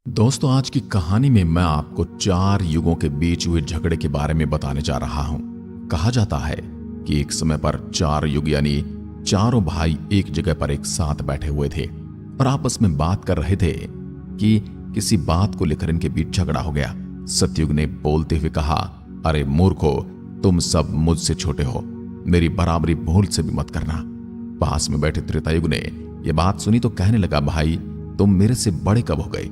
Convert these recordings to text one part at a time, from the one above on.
दोस्तों, आज की कहानी में मैं आपको 4 युगों के बीच हुए झगड़े के बारे में बताने जा रहा हूं। कहा जाता है कि एक समय पर 4 युग यानी चारों भाई एक जगह पर एक साथ बैठे हुए थे और आपस में बात कर रहे थे कि किसी बात को लेकर इनके बीच झगड़ा हो गया। सतयुग ने बोलते हुए कहा, अरे मूर्खो, तुम सब मुझसे छोटे हो, मेरी बराबरी भूल से भी मत करना। पास में बैठे त्रेतायुग ने यह बात सुनी तो कहने लगा, भाई तुम मेरे से बड़े कब हो गए?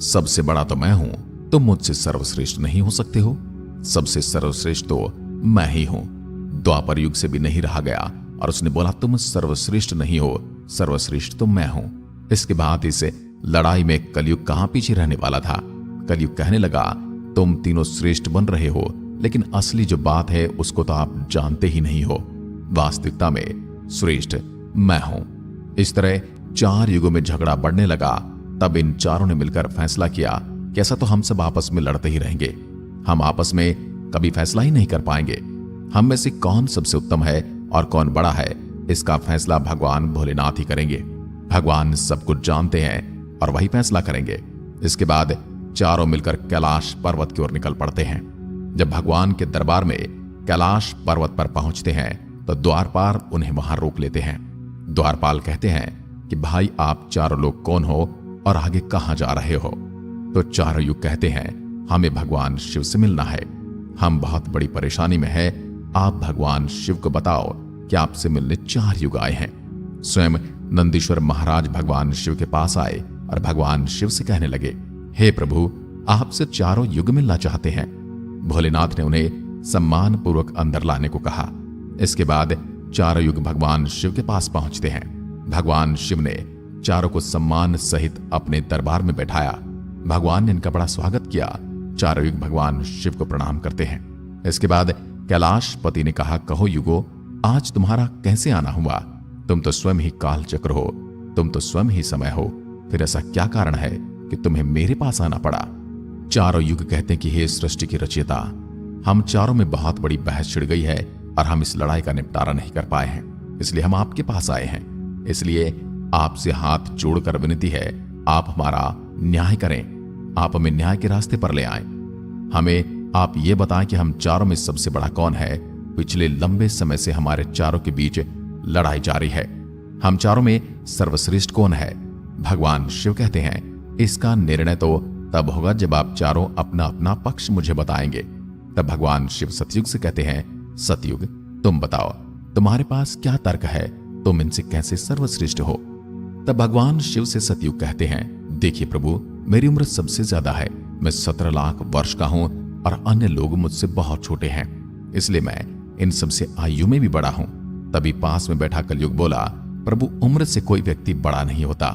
सबसे बड़ा तो मैं हूं, तुम मुझसे सर्वश्रेष्ठ नहीं हो सकते हो। सबसे सर्वश्रेष्ठ तो मैं ही हूं। द्वापर युग से भी नहीं रहा गया और उसने बोला, तुम सर्वश्रेष्ठ नहीं हो, सर्वश्रेष्ठ तो मैं हूं। इसके बाद इस लड़ाई में कलयुग कहां पीछे रहने वाला था। कलयुग कहने लगा, तुम तीनों श्रेष्ठ बन रहे हो, लेकिन असली जो बात है उसको तो आप जानते ही नहीं हो। वास्तविकता में श्रेष्ठ मैं हूं। इस तरह 4 युगों में झगड़ा बढ़ने लगा। तब इन चारों ने मिलकर फैसला किया कि ऐसा तो हम सब आपस में लड़ते ही रहेंगे, हम आपस में कभी फैसला ही नहीं कर पाएंगे। हम में से कौन सबसे उत्तम है और कौन बड़ा है, इसका फैसला भगवान भोलेनाथ ही करेंगे। भगवान सब कुछ जानते हैं और वही फैसला करेंगे। इसके बाद चारों मिलकर कैलाश पर्वत की ओर निकल पड़ते हैं। जब भगवान के दरबार में कैलाश पर्वत पर पहुंचते हैं तो द्वारपाल उन्हें वहां रोक लेते हैं। द्वारपाल कहते हैं कि भाई आप चारों लोग कौन हो और आगे कहां जा रहे हो? तो चारों युग कहते हैं, हमें भगवान शिव से मिलना है, हम बहुत बड़ी परेशानी में है, आप भगवान शिव को बताओ कि आपसे मिलने 4 युग आए हैं। स्वयं नंदीश्वर महाराज भगवान शिव के पास आए और भगवान शिव से कहने लगे, हे प्रभु, आपसे चारों युग मिलना चाहते हैं। भोलेनाथ ने उन्हें सम्मान पूर्वक अंदर लाने को कहा। इसके बाद चारों युग भगवान शिव के पास पहुंचते हैं। भगवान शिव ने चारों को सम्मान सहित अपने दरबार में बैठाया। भगवान ने इनका बड़ा स्वागत किया। चारों युग भगवान शिव को प्रणाम करते हैं। इसके बाद कैलाशपति ने कहा, कहो युगो, आज तुम्हारा कैसे आना हुआ? तुम तो स्वयं ही काल चक्र हो, तुम तो स्वयं ही समय हो, फिर ऐसा क्या कारण है कि तुम्हें मेरे पास आना पड़ा? चारों युग कहते हैं कि हे सृष्टि की रचयिता, हम चारों में बहुत बड़ी बहस छिड़ गई है और हम इस लड़ाई का निपटारा नहीं कर पाए हैं, इसलिए हम आपके पास आए हैं। इसलिए आपसे हाथ जोड़कर विनती है, आप हमारा न्याय करें, आप हमें न्याय के रास्ते पर ले आएं। हमें आप ये बताएं कि हम चारों में सबसे बड़ा कौन है। पिछले लंबे समय से हमारे चारों के बीच लड़ाई जारी है, हम चारों में सर्वश्रेष्ठ कौन है? भगवान शिव कहते हैं, इसका निर्णय तो तब होगा जब आप चारों अपना अपना पक्ष मुझे बताएंगे। तब भगवान शिव सतयुग से कहते हैं, सतयुग तुम बताओ, तुम्हारे पास क्या तर्क है, तुम इनसे कैसे सर्वश्रेष्ठ हो? तब भगवान शिव से सतयुग कहते हैं, देखिए प्रभु, मेरी उम्र सबसे ज्यादा है, मैं 17 लाख वर्ष का हूं और अन्य लोग मुझसे बहुत छोटे हैं, इसलिए मैं इन सबसे आयु में भी बड़ा हूं। तभी पास में बैठा कलयुग बोला, प्रभु, उम्र से कोई व्यक्ति बड़ा नहीं होता,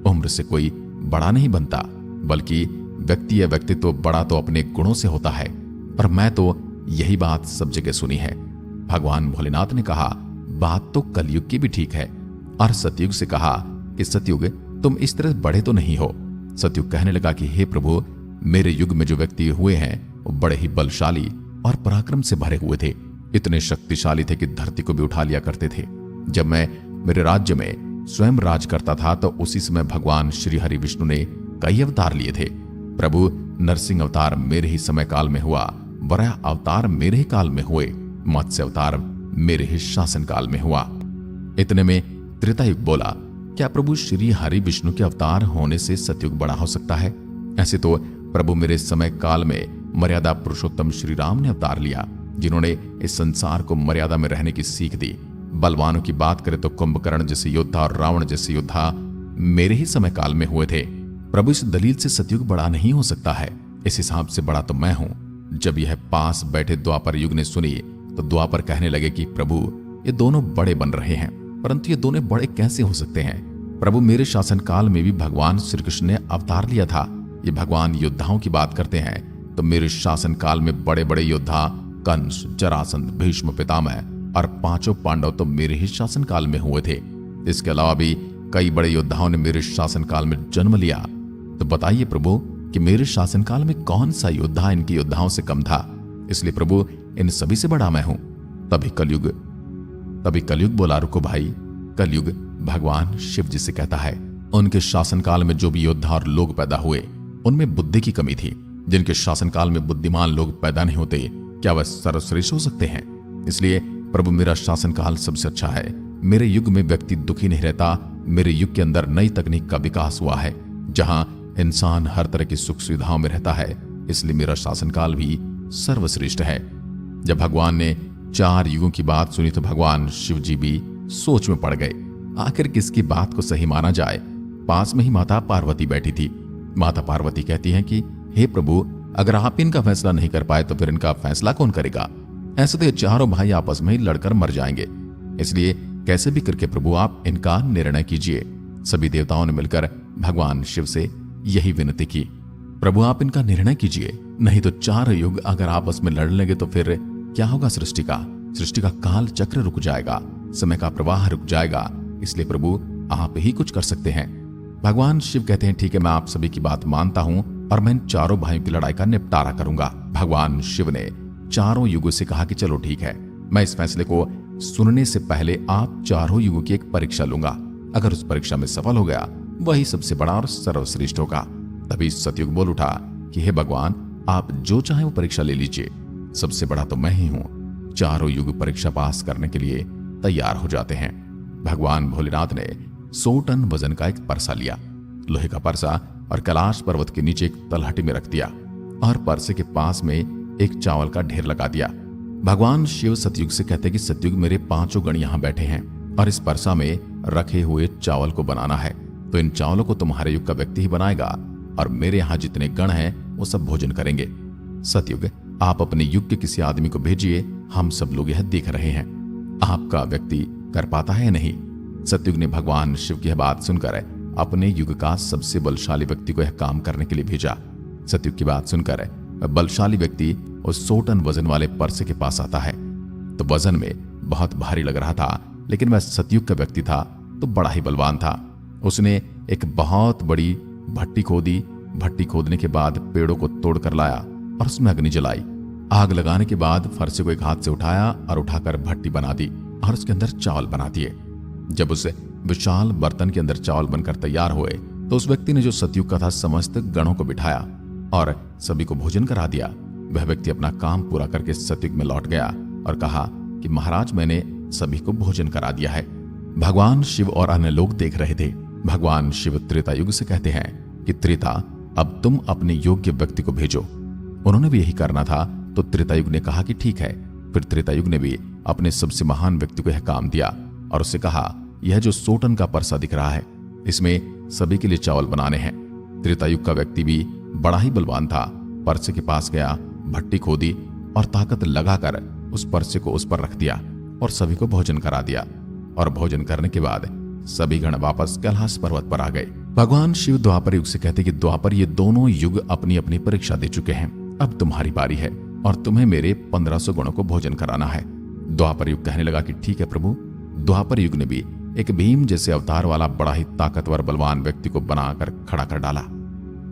उम्र से कोई बड़ा नहीं बनता, बल्कि व्यक्ति या व्यक्तित्व बड़ा तो अपने गुणों से होता है, और मैं तो यही बात सब जगह सुनी है। भगवान भोलेनाथ ने कहा, बात तो कलयुग की भी ठीक है, और सतयुग से कहा कि सतयुग तुम इस तरह बड़े तो नहीं हो। सतयुग कहने लगा कि हे प्रभु, मेरे युग में जो व्यक्ति हुए हैं वो बड़े ही बलशाली और पराक्रम से भरे हुए थे, इतने शक्तिशाली थे कि धरती को भी उठा लिया करते थे। जब मैं मेरे राज्य में स्वयं राज करता था तो उसी समय भगवान श्री हरि विष्णु ने कई अवतार लिए थे। प्रभु नरसिंह अवतार मेरे ही समय काल में हुआ, वराह अवतार मेरे ही काल में हुए, मत्स्य अवतार मेरे ही शासन काल में हुआ। इतने में त्रेतायुग बोला, क्या प्रभु श्री हरि विष्णु के अवतार होने से सतयुग बड़ा हो सकता है? ऐसे तो प्रभु मेरे समय काल में मर्यादा पुरुषोत्तम श्री राम ने अवतार लिया, जिन्होंने इस संसार को मर्यादा में रहने की सीख दी। बलवानों की बात करें तो कुंभकर्ण जैसे योद्धा और रावण जैसे योद्धा मेरे ही समय काल में हुए थे। प्रभु इस दलील से सतयुग बड़ा नहीं हो सकता है, इस हिसाब से बड़ा तो मैं हूं। जब यह पास बैठे द्वापर युग ने सुनी तो द्वापर कहने लगे कि प्रभु, ये दोनों बड़े बन रहे हैं, परंतु ये दोनों बड़े कैसे हो सकते हैं? प्रभु मेरे शासन काल में भी भगवान श्री कृष्ण ने अवतार लिया था। ये भगवान योद्धाओं की बात करते हैं तो मेरे शासन काल में बड़े बड़े योद्धा कंस, जरासंध, भीष्म पितामह और 5 पांडव तो मेरे ही शासन काल में हुए थे। इसके अलावा भी कई बड़े योद्धाओं ने मेरे शासन काल में जन्म लिया। तो बताइए प्रभु कि मेरे शासन काल में कौन सा योद्धा इनके योद्धाओं से कम था? इसलिए प्रभु इन सभी से बड़ा मैं हूं। तभी कलयुग बोला, रुको भाई। कलयुग भगवान शिव जी से कहता है, उनके शासनकाल में जो भी योद्धा और लोग पैदा हुए उनमें बुद्धि की कमी थी। जिनके शासनकाल में बुद्धिमान लोग पैदा नहीं होते, क्या वह सर्वश्रेष्ठ हो सकते हैं? इसलिए प्रभु, मेरा शासनकाल सबसे अच्छा है। मेरे युग में व्यक्ति दुखी नहीं रहता। मेरे युग के अंदर नई तकनीक का विकास हुआ है, जहां इंसान हर तरह की सुख सुविधाओं में रहता है। इसलिए मेरा शासनकाल भी सर्वश्रेष्ठ है। जब भगवान ने 4 युगों की बात सुनी तो भगवान शिव जी भी सोच में पड़ गए। आखिर किसकी बात को सही माना जाए? पास में ही माता पार्वती बैठी थी। माता पार्वती कहती हैं कि हे प्रभु, अगर आप इनका फैसला नहीं कर पाए तो फिर इनका फैसला कौन करेगा? ऐसे तो ये चारों भाई आपस में ही लड़कर मर जाएंगे। इसलिए कैसे भी करके प्रभु आप इनका निर्णय कीजिए। सभी देवताओं ने मिलकर भगवान शिव से यही विनती की, प्रभु आप इनका निर्णय कीजिए, नहीं तो 4 युग अगर आपस में लड़ लेंगे तो फिर क्या होगा? सृष्टि का काल चक्र रुक जाएगा, समय का प्रवाह रुक जाएगा। इसलिए प्रभु आप ही कुछ कर सकते हैं। भगवान शिव कहते हैं ठीक है, मैं आप सभी की बात मानता हूं और मैं इन चारों भाइयों की लड़ाई का निपटारा करूंगा। भगवान शिव ने चारों युगों से कहा कि चलो ठीक है, मैं इस फैसले को सुनने से पहले आप चारों युगों की एक परीक्षा लूंगा। अगर उस परीक्षा में सफल हो गया वही सबसे बड़ा और सर्वश्रेष्ठ होगा। तभी सतयुग बोल उठा कि हे भगवान, आप जो चाहे वो परीक्षा ले लीजिए, सबसे बड़ा तो मैं ही हूं। चारों युग परीक्षा पास करने के लिए तैयार हो जाते हैं। भगवान भोलेनाथ ने 100 टन वजन का एक परसा लिया, लोहे का परसा, और कैलाश पर्वत के नीचे एक तलहटी में रख दिया और परसे के पास में एक चावल का ढेर लगा दिया। भगवान शिव सतयुग से कहते कि सतयुग, मेरे 5 गण यहां बैठे हैं और इस परसा में रखे हुए चावल को बनाना है, तो इन चावलों को तुम्हारे युग का व्यक्ति ही बनाएगा और मेरे यहां जितने गण हैं वो सब भोजन करेंगे। सतयुग, आप अपने युग के किसी आदमी को भेजिए, हम सब लोग यह देख रहे हैं आपका व्यक्ति कर पाता है या नहीं। सतयुग ने भगवान शिव की यह बात सुनकर अपने युग का सबसे बलशाली व्यक्ति को यह काम करने के लिए भेजा। सतयुग की बात सुनकर बलशाली व्यक्ति उस 100 टन वजन वाले परसे के पास आता है। तो वजन में बहुत भारी लग रहा था, लेकिन वह सतयुग का व्यक्ति था तो बड़ा ही बलवान था। उसने एक बहुत बड़ी भट्टी खोदी। भट्टी खोदने के बाद पेड़ों को तोड़कर लाया और उसमें अग्नि जलाई। आग लगाने के बाद फरसे को एक हाथ से उठाया और उठाकर भट्टी बना दी और उसके अंदर चावल बना दिए। जब उस विशाल बर्तन के अंदर चावल बनकर तैयार हुए तो उस व्यक्ति ने, जो सतयुग का था, समस्त गणों को बिठाया और सभी को भोजन करा दिया। वह व्यक्ति अपना काम पूरा करके सतयुग में लौट गया और कहा कि महाराज, मैंने सभी को भोजन करा दिया है। भगवान शिव और अन्य लोग देख रहे थे। भगवान शिव त्रेता युग से कहते हैं कि त्रेता, अब तुम अपने योग्य व्यक्ति को भेजो। उन्होंने भी यही करना था, तो त्रेता युग ने कहा कि ठीक है। फिर त्रेता युग ने भी अपने सबसे महान व्यक्ति को यह काम दिया और उससे कहा, यह जो 100 टन का परसा दिख रहा है, इसमें सभी के लिए चावल बनाने हैं। त्रेता युग का व्यक्ति भी बड़ा ही बलवान था। परसे के पास गया, भट्टी खोदी और ताकत लगाकर उस परसे को उस पर रख दिया और सभी को भोजन करा दिया। और भोजन करने के बाद सभी गण वापस कैलाश पर्वत पर आ गए। भगवान शिव द्वापर युग से कहते कि द्वापर, ये दोनों युग अपनी अपनी परीक्षा दे चुके हैं, अब तुम्हारी बारी है और तुम्हें मेरे 1500 गणों को भोजन कराना है। द्वापर युग कहने लगा कि ठीक है प्रभु। द्वापर युग ने भी एक भीम जैसे अवतार वाला बड़ा ही ताकतवर बलवान व्यक्ति को बनाकर खड़ा कर डाला।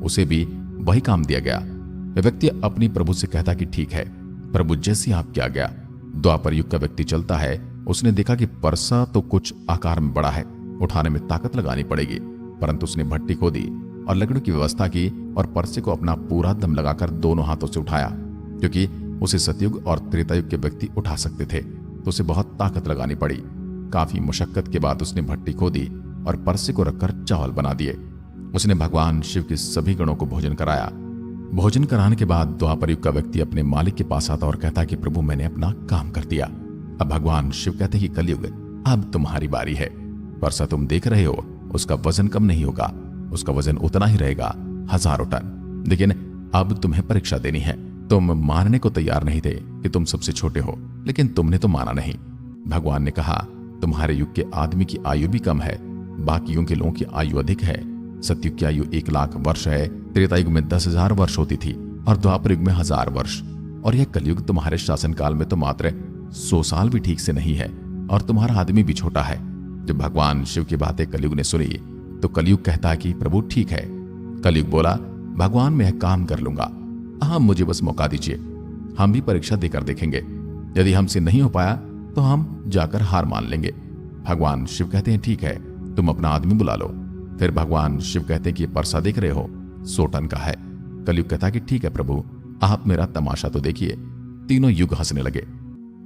उसे भी वही काम दिया गया। वह व्यक्ति अपनी प्रभु से कहता कि ठीक है प्रभु, जैसी आप क्या गया। द्वापर युग का व्यक्ति चलता है। उसने देखा कि परसा तो कुछ आकार में बड़ा है, उठाने में ताकत लगानी पड़ेगी, परंतु उसने भट्टी खोदी और लकड़ों की व्यवस्था की और परसे को अपना पूरा दम लगाकर दोनों हाथों से उठाया। क्योंकि उसे सतयुग और त्रेतायुग के व्यक्ति उठा सकते थे, तो उसे बहुत ताकत लगानी पड़ी। काफी मुशक्कत के बाद उसने भट्टी खोदी और परसे को रखकर चावल बना दिए। उसने भगवान शिव के सभी गणों को भोजन कराया। भोजन कराने के बाद द्वापर युग का व्यक्ति अपने मालिक के पास आता और कहता कि प्रभु, मैंने अपना काम कर दिया। अब भगवान शिव कहते कि कलयुग, अब तुम्हारी बारी है। परसा तुम देख रहे हो, उसका वजन कम नहीं होगा, उसका वजन उतना ही रहेगा, 1000 टन। लेकिन अब तुम्हें परीक्षा देनी है। तुम मानने को तैयार नहीं थे कि तुम सबसे छोटे हो, लेकिन तुमने तो माना नहीं। भगवान ने कहा, तुम्हारे युग के आदमी की आयु भी कम है, बाकी युग के लोगों की आयु अधिक है। सतयुग की आयु 1 लाख वर्ष है, त्रेतायुग में 10,000 वर्ष होती थी और द्वापर युग में 1000 वर्ष, और यह कलयुग तुम्हारे शासनकाल में तो मात्र 100 साल भी ठीक से नहीं है और तुम्हारा आदमी भी छोटा है। जब भगवान शिव की बातें कलयुग ने सुनी तो कलयुग कहता कि प्रभु ठीक है। कलयुग बोला, भगवान मैं यह काम कर लूंगा, हाँ मुझे बस मौका दीजिए, हम भी परीक्षा देकर देखेंगे। यदि हमसे नहीं हो पाया तो हम जाकर हार मान लेंगे। भगवान शिव कहते हैं ठीक है, तुम अपना आदमी बुला लो। फिर भगवान शिव कहते हैं कि परसा देख रहे हो, 100 टन का है। कलयुग कहता कि ठीक है प्रभु, आप मेरा तमाशा तो देखिए। तीनों युग हंसने लगे।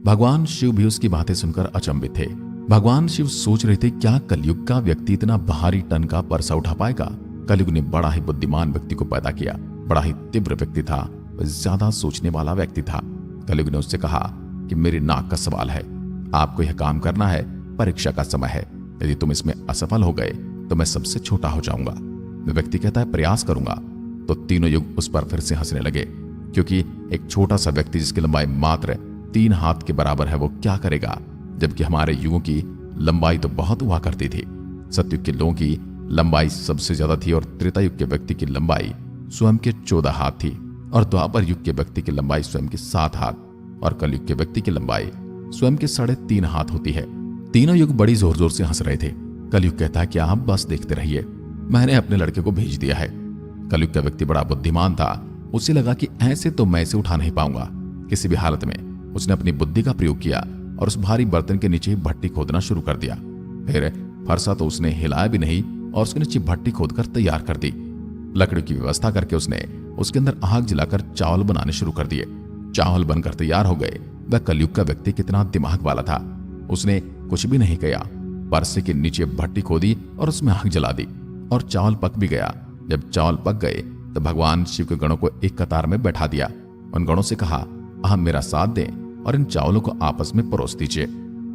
भगवान शिव भी उसकी बातें सुनकर अचंभित थे। भगवान शिव सोच रहे थे क्या कलयुग का व्यक्ति इतना भारी टन का परसा उठा पाएगा। कलयुग ने बड़ा ही बुद्धिमान व्यक्ति को पैदा किया। बड़ा ही तीव्र व्यक्ति था, ज्यादा सोचने वाला व्यक्ति था। कलयुग ने उससे कहा कि मेरी नाक का सवाल है, आपको यह काम करना है, परीक्षा का समय है। यदि तुम इसमें असफल हो गए तो मैं सबसे छोटा हो जाऊंगा। व्यक्ति कहता है प्रयास करूंगा। तो तीनों युग उस पर फिर से हंसने लगे, क्योंकि एक छोटा सा व्यक्ति जिसकी लंबाई मात्र 3 हाथ के बराबर है वो क्या करेगा, जबकि हमारे युगों की लंबाई तो बहुत हुआ करती थी। सतयुग के लोगों की लंबाई सबसे ज्यादा थी और त्रेता युग के व्यक्ति की लंबाई स्वयं के 14 हाथ थी और द्वापर युग के व्यक्ति की लंबाई स्वयं के 7 हाथ और कलयुग के व्यक्ति की लंबाई स्वयं के 3.5 हाथ होती है। तीनों युग बड़ी जोर जोर से हंस रहे थे। कलयुग कहता है कि आप बस देखते रहिए, मैंने अपने लड़के को भेज दिया है। कलयुग का व्यक्ति बड़ा बुद्धिमान था। उसे लगा कि ऐसे तो मैं इसे उठा नहीं पाऊंगा। किसी भी हालत में उसने अपनी बुद्धि का प्रयोग किया और उस भारी बर्तन के नीचे भट्टी खोदना शुरू कर दिया। फिर फरसा तो उसने हिलाया भी नहीं और उसके नीचे भट्टी खोदकर तैयार कर दी। लकड़ी की व्यवस्था करके उसने उसके अंदर आग जलाकर चावल बनाने शुरू कर दिए। चावल बनकर तैयार हो गए। वह कलयुग का व्यक्ति कितना दिमाग वाला था, उसने कुछ भी नहीं किया, परसे के नीचे भट्टी खोदी और उसमें आग जला दी और चावल पक भी गया। जब चावल पक गए तो भगवान शिव के गणों को एक कतार में बैठा दिया। उन गणों से कहा आप मेरा साथ दें और इन चावलों को आपस में परोस दीजिए।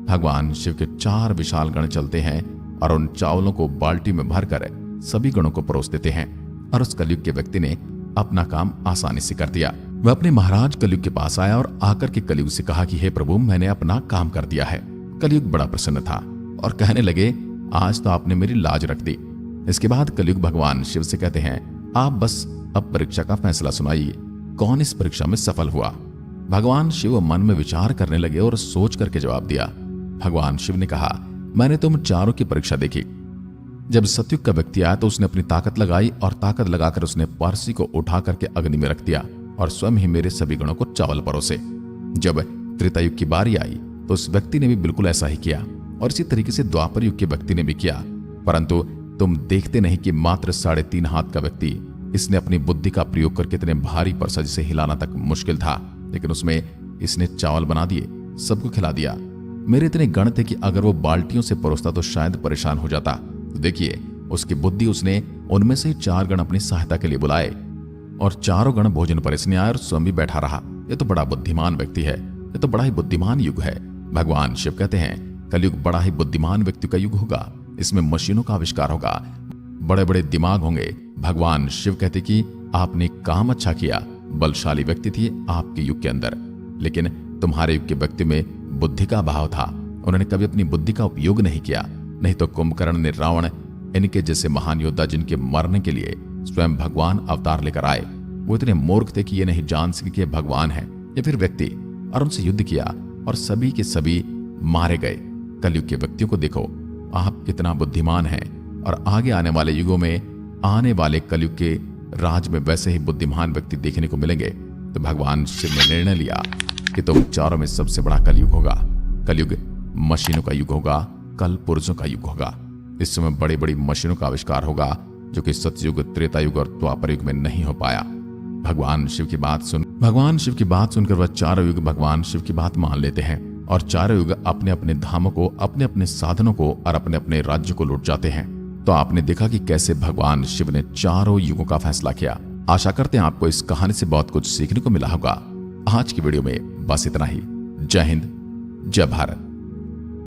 भगवान शिव के 4 विशाल गण चलते हैं और उन चावलों को बाल्टी में भरकर सभी गणों को परोस देते हैं और उस कलयुग के व्यक्ति ने अपना काम आसानी से कर दिया। वह अपने महाराज कलयुग के पास आया और आकर के कलयुग से कहा कि हे प्रभु, मैंने अपना काम कर दिया है। कलयुग बड़ा प्रसन्न था और कहने लगे आज तो आपने मेरी लाज रख दी। इसके बाद कलयुग भगवान शिव से कहते हैं आप बस अब परीक्षा का फैसला सुनाइए, कौन इस परीक्षा में सफल हुआ। भगवान शिव मन में विचार करने लगे और सोच करके जवाब दिया। भगवान शिव ने कहा मैंने तुम चारों की परीक्षा देखी। जब सतयुग का व्यक्ति आया तो उसने अपनी ताकत लगाई और ताकत लगाकर उसने पारसी को उठा करके अग्नि में रख दिया और स्वयं ही मेरे सभी गणों को चावल परोसे। जब त्रेतायुग की बारी आई तो उस व्यक्ति ने भी बिल्कुल ऐसा ही किया और इसी तरीके से द्वापर युग के व्यक्ति ने भी किया। परंतु तुम देखते नहीं कि मात्र 3.5 हाथ का व्यक्ति, इसने अपनी बुद्धि का प्रयोग करके इतने भारी परसा जिसे हिलाना तक मुश्किल था, लेकिन उसमें इसने चावल बना दिए, सबको खिला दिया। मेरे इतने गण थे कि अगर वो बाल्टियों से परोसता तो शायद परेशान हो जाता। तो देखिए उसकी बुद्धि, उसने उनमें से 4 गण अपनी सहायता के लिए बुलाए और चारों गण भोजन परोसने आए और स्वयं भी बैठा रहा। ये तो बड़ा बुद्धिमान व्यक्ति है, ये तो बड़ा ही बुद्धिमान युग है। भगवान शिव कहते हैं कलयुग बड़ा ही बुद्धिमान व्यक्ति का युग होगा। इसमें मशीनों का आविष्कार होगा, बड़े बड़े दिमाग होंगे। भगवान शिव कहते कि आपने काम अच्छा किया, बलशाली व्यक्ति थी आपके युग के अंदर, लेकिन तुम्हारे युग के व्यक्ति में बुद्धि का अभाव था। उन्होंने कभी अपनी बुद्धि का उपयोग नहीं किया। नहीं तो कुंभकर्ण ने रावण, इनके जैसे महान योद्धा जिनके मरने के लिए स्वयं भगवान अवतार लेकर आए, वो इतने मूर्ख थे कि ये नहीं जान सके कि भगवान है या फिर व्यक्ति, और उनसे युद्ध किया और सभी के सभी मारे गए। कलयुग के व्यक्तियों को देखो, आप कितना बुद्धिमान हैं और आगे आने वाले युगों में, आने वाले कलयुग के राज में वैसे ही बुद्धिमान व्यक्ति देखने को मिलेंगे। तो भगवान शिव ने निर्णय लिया कि तुम चारों में सबसे बड़ा कलयुग होगा। कलयुग मशीनों का युग होगा, कल पुरुषों का युग होगा। इस समय बड़ी बड़ी मशीनों का आविष्कार होगा जो कि सतयुग, त्रेतायुग और द्वापर युग में नहीं हो पाया। भगवान शिव की बात सुनकर वह चारों युग भगवान शिव की बात मान लेते हैं और चारों युग अपने अपने धामों को, अपने अपने साधनों को और अपने अपने राज्य को लौट जाते हैं। तो आपने देखा कि कैसे भगवान शिव ने चारों युगों का फैसला किया। आशा करते हैं आपको इस कहानी से बहुत कुछ सीखने को मिला होगा। आज की वीडियो में बस इतना ही। जय हिंद, जय भारत।